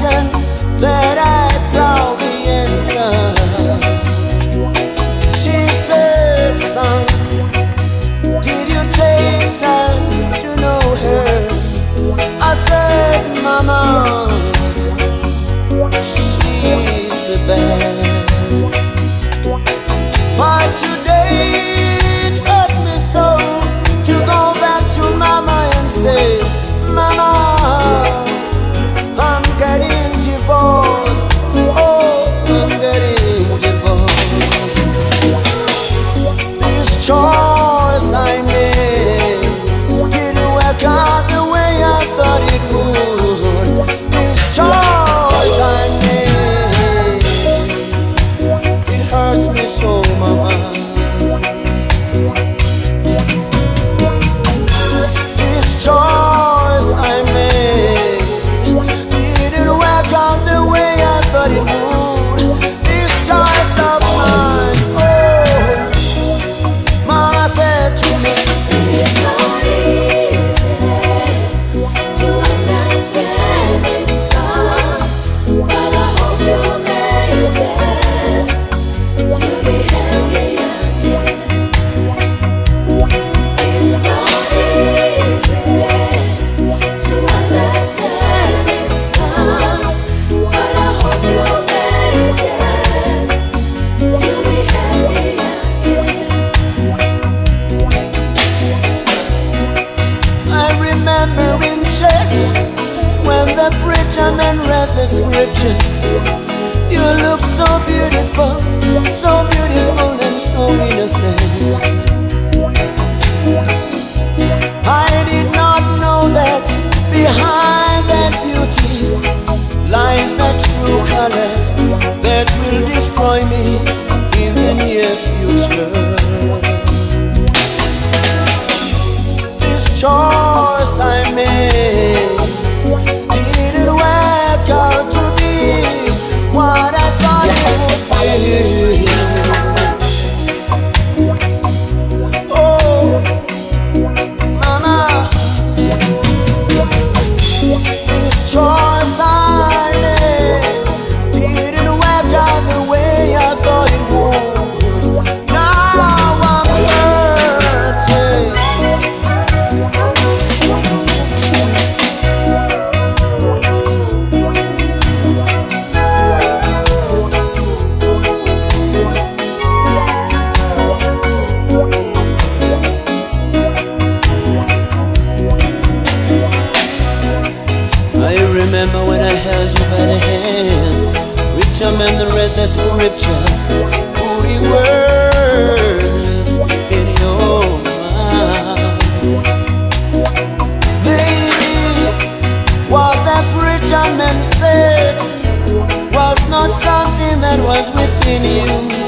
question that I proudly answer. She said, son, did you take time to know her? I said, mama, she's the best. But today it hurt me so to go back to mama and say, mama, I'm getting divorced. Oh, I'm getting divorced. This choice I made didn't work out the way I thought it would. This choice I made, it hurts me so, mama. This choice I made didn't work out the way I thought it would. This choice of mine, oh, mama said to me, It's not easy to understand it's soft, but I hope you'll make it. You'll be happy again. It's not easy to understand it's soft, but I hope you'll make it. You'll be happy again. I remember in church when the preacher man read the scriptures. You look so beautiful and so innocent. I did not know that behind that beauty lies the true colors that will destroy me in the near future. This choice I made didn't work out to be what I thought it would be. Oh, mama, this choice I made didn't work out the way I thought it would. Now I'm hurting. I remember when I held you by the hand, preacher man that read the scriptures, putting words in your mouth. Maybe what the preacher man said was not something that was within you.